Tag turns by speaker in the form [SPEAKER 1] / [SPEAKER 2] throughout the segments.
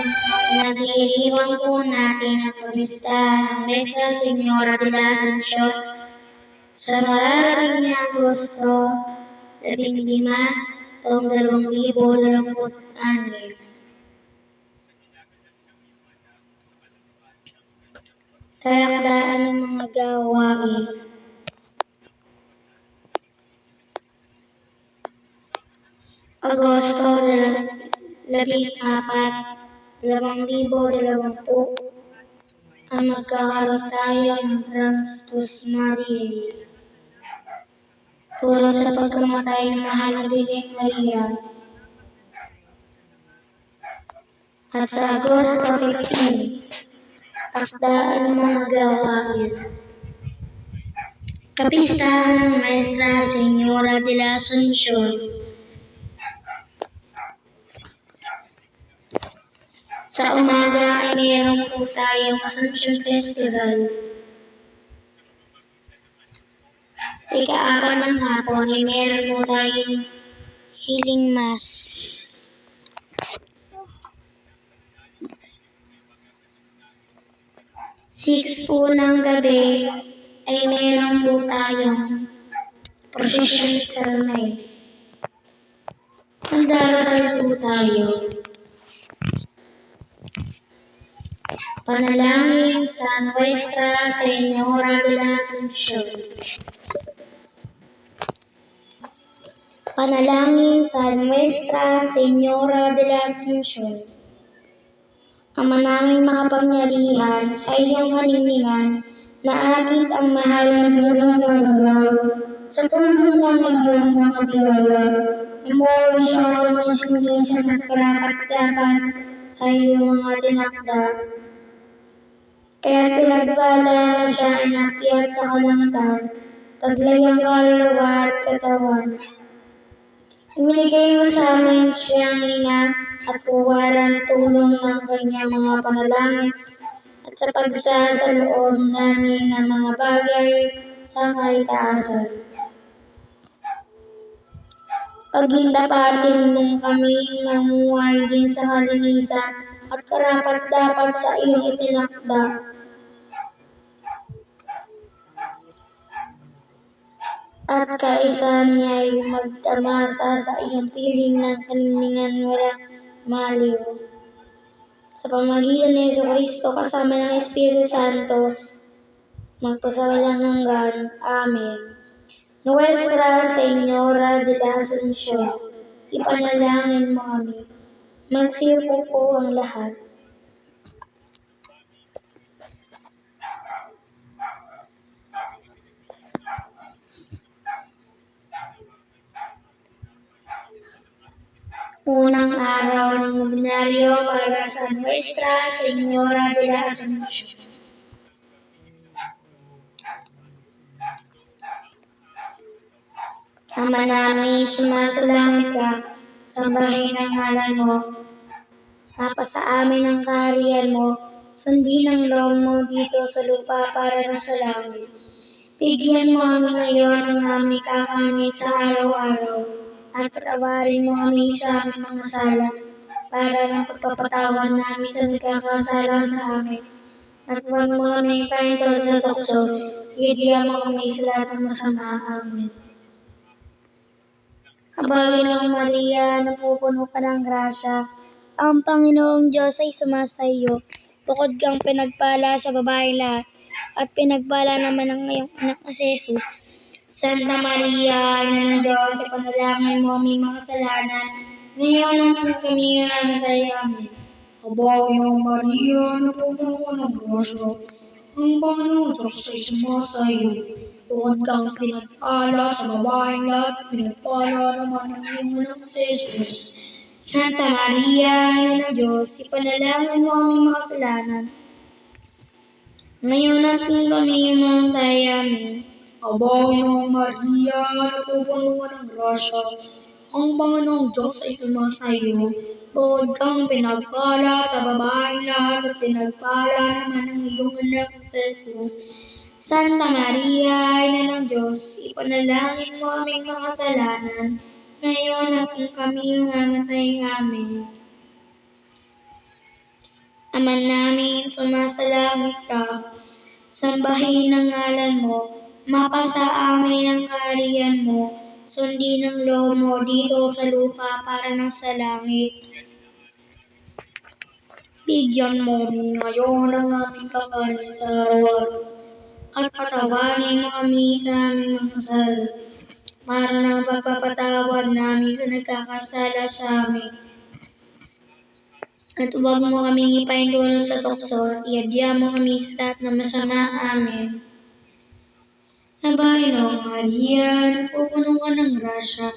[SPEAKER 1] Pinag-iiriwan po natin ang kapistahan ng Nuestra Señora de la Ascensión sa mararating na Agosto 15, taong 2026. Talakdaan ng mga gawain. Agosto 14, 2020, ang magkakaroon tayo ng Trastus Mariae. Tulad sa pagkamatay ng mahal na Birhen Maria. At sa Agosto 15, takdaan ng mga gawain. Kapistahan ng Nuestra Señora de la Ascensión. Sa umaga ay mayroon po tayong Ascension Festival. Sa ika-4 ng hapon ay mayroon po tayong Healing Mass. 6 po ng gabi ay mayroon po tayong Procession Sermon. Magdarasal po tayo. Panalangin sa Nuestra Señora de la Ascensión. Panalangin sa Nuestra Señora de la Ascensión. Ama naming makapangyarihan, sa iyong kaninginan, naagit ang mahal na Birhen Maria, sa tulong ng iyong mga biyaya, umuwi siya ng isindi sa nagkarapat-dapat sa iyong mga tinakda. Kaya pinagbala na siya inakyat sa kalangitan, taglay ang kaluluwa at katawan. Ibinigay mo sa amin siyang ina at puwaran tulong ng kanyang mga panalangin at sa pagsasaloob namin ng mga bagay sa kaitaasan. Pagindapatin mong kami mamuhay din sa kalinisan at karapat-dapat sa iyong itinakda. At kaisa niya ay magtamasa sa iyong piling ng kaniningan walang maliw. Sa pamamagitan ni Jesucristo kasama ng Espiritu Santo, magpasawalang hanggan. Amen. Nuestra Señora de la Ascensión, ipanalangin mo kami. Magsiupo po ang lahat. Unang araw ng nobenaryo para sa Nuestra Señora de la Ascensión. Ama namin, sumasalangit ka, sambahin ang ngalan mo. Mapasa amin ang kaharian mo, sundin ang loob mo dito sa lupa para na sa langit. Bigyan mo kami ngayon ng aming kakanin sa araw-araw, at patawarin mo kami sa aming mga sala, para ng pagpapatawan namin sa nagkakasala sa amin. At huwag mo kami paintol sa tukso, bigyan mo kami sa lahat ng masama. Amen. Panginoong Maria, napupuno ka ng grasya, ang Panginoong Diyos ay sumasa iyo. Bukod kang pinagpala sa babae lahat, at pinagpala naman ang iyong anak na si Jesus. Santa Maria, Ina ng Diyos, ipanalangin mo aming mga kasalanan, ngayon at kami namatay. Amen.
[SPEAKER 2] Panginoong Maria, napupuno ka ng grasya, ang Panginoong Diyos ay sumasa iyo. Bukod kang pinagpala sa babaeng lahat, pinagpala naman ang iyong anak si Jesus.
[SPEAKER 1] Santa Maria, Ina ng Diyos, ipanalangin mo aming mga kasalanan, ngayon at kung kami mamatay. Amen.
[SPEAKER 2] Panginoong Maria, napupuno ka ng grasya, ang Panginoong Diyos ay sumasa iyo. Bukod kang pinagpala sa babaeng lahat, at pinagpala naman ang iyong anak si Jesus.
[SPEAKER 1] Santa Maria, Ina ng Diyos, ipanalangin mo aming mga kasalanan, ngayon at kung kami mamatay. Amen. Ama namin sumasalangit ka, sambahin ang ngalan mo, mapasa amin ang kaharian mo, sundin ang loob mo dito sa lupa para ng sa langit. Bigyan mo kami ngayon ng aming kakanin sa araw-araw, at patawarin mo kami sa aming mga kasala, para ng pagpapatawad namin sa nagkakasala sa amin. At huwag mo kaming ipaintulot sa tukso, at iadya mo kami sa lahat ng masama. Amen. Nabahay noong Maria, napupuno ka ng grasya.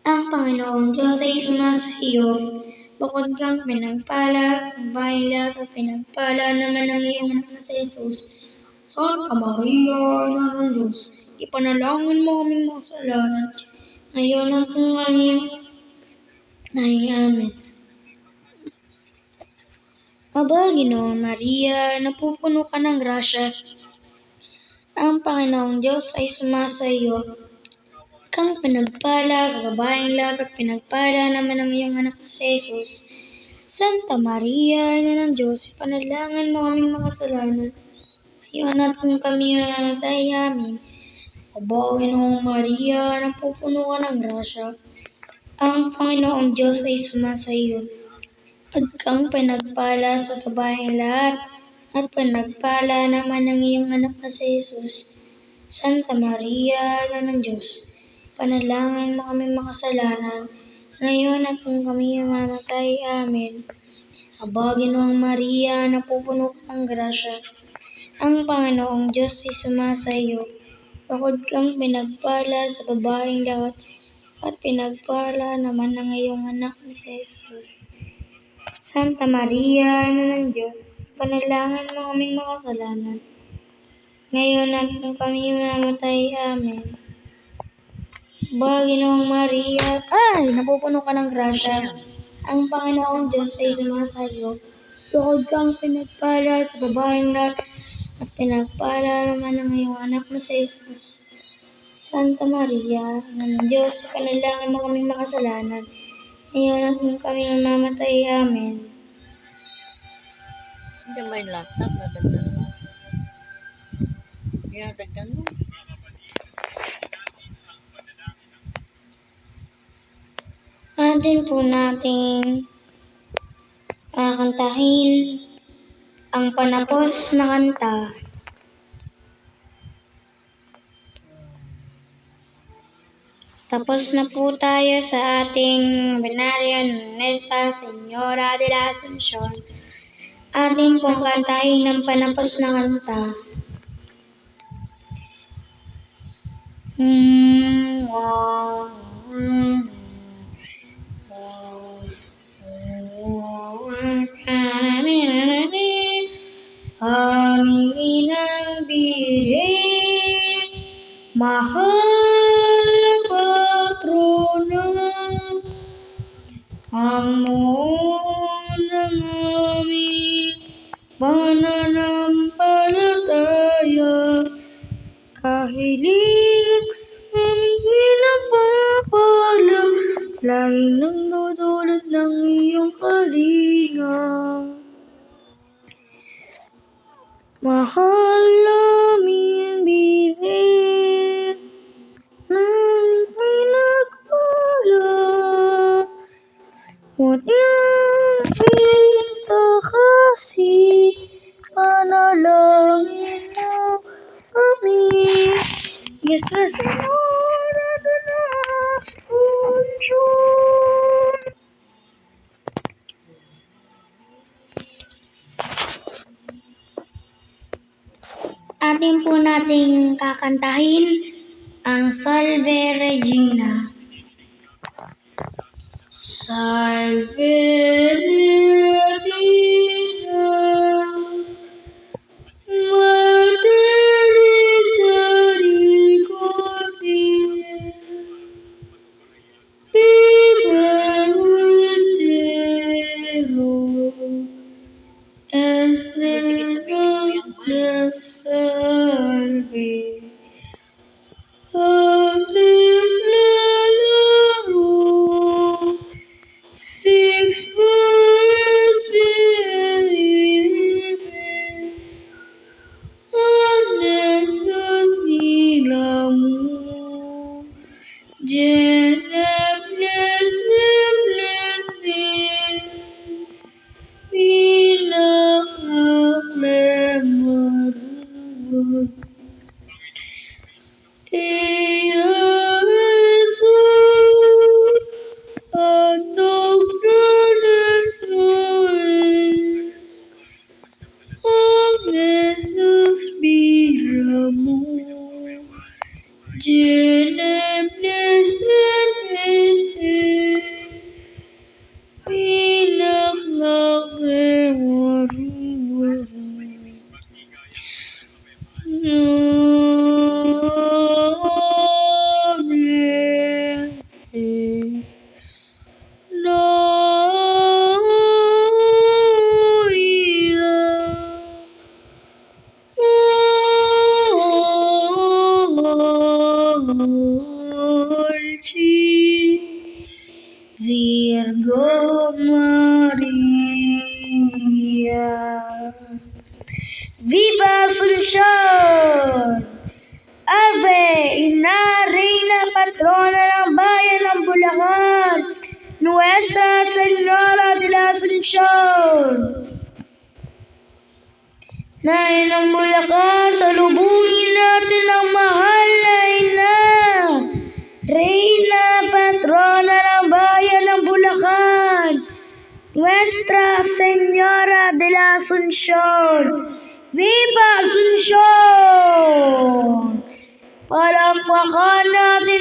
[SPEAKER 1] Ang Panginoong Diyos ay sumasa iyo. Bukod kang pinagpala sa bahay lahat at pinagpala naman ang iyong anak na si Jesus. Santa Maria, Ina ng Diyos, ipanalangin mo kaming mga kasalanan, ngayon at kung kami ay amen. Aba, Ginoong Maria, napupuno ka ng grasya. Ang Panginoong Diyos ay sumasa iyo. Kang pinagpala sa babaeng lahat at pinagpala naman ang iyong anak na si Jesus. Santa Maria, Ina ng Diyos, ipanalangin mo kaming mga kasalanan, ngayon at kung kami mamatay. Amen. Aba, Ginoong Maria, napupuno ka ng grasya. Ang Panginoong Diyos ay sumasa iyo. At kang pinagpala sa babaeng lahat, at pinagpala naman ang iyong anak na si Jesus. Santa Maria, Ina ng Diyos, panalangin mo kami makasalanan, ngayon at kung kami mamatay. Amen. Aba, Ginoong Maria, napupuno ka ng grasya. Ang Panginoong Diyos ay sumasa iyo. Bukod kang pinagpala sa babaeng lahat, at pinagpala naman ang iyong anak na si Jesus. Santa Maria, Ina ng Diyos, panalangin mo kaming makasalanan, ngayon at kung kami mamatay. Amen. Ba, Ginoong Maria, napupuno ka ng grasya. Ang Panginoong Diyos ay sumasa iyo. Bukod kang pinagpala sa babaeng lahat, at pinagpala naman ang iyong anak na si Jesus. Santa Maria, Ina ng Diyos, panalangin mo kaming makasalanan, ngayon at kung kami mamamatay. Amen.
[SPEAKER 2] Hindi may laptop na dagdag mo. Yan, dagdag mo.
[SPEAKER 1] Atin po nating kakantahin ang panapos na kanta. Tapos na po tayo sa ating Binaria Nuestra Señora de la Asunción. Ating pong kantahin ng panapos na kanta. Aming inang birhen, mahal na patrona, ang muon ng aming pananampalataya, kahilingan aming pinagpapala, laging nagdudulot ng iyong kalinga. Mahal naming birhen ng pinagpala, ngunit pinta kasi panalangin mo kami, Nuestra Señora de la Asunción. Atin po nating kakantahin ang Salve Regina. Salve Regina, Mater Misericordiae, viva el cielo, es nuestra salve. Alleluia, six
[SPEAKER 2] Virgo Maria. Viva Asuncion! Ave, Ina, Reina, Patrona ng Bayan ng Bulacan, Nuestra Señora de la Asuncion. Nain ng Bulacan, salubungin natin ang mahal na Ina, Reina, Patrona ng Bayan ng Bulacan, Nuestra Señora de la Asuncion. Viva Asuncion! Palakpakan natin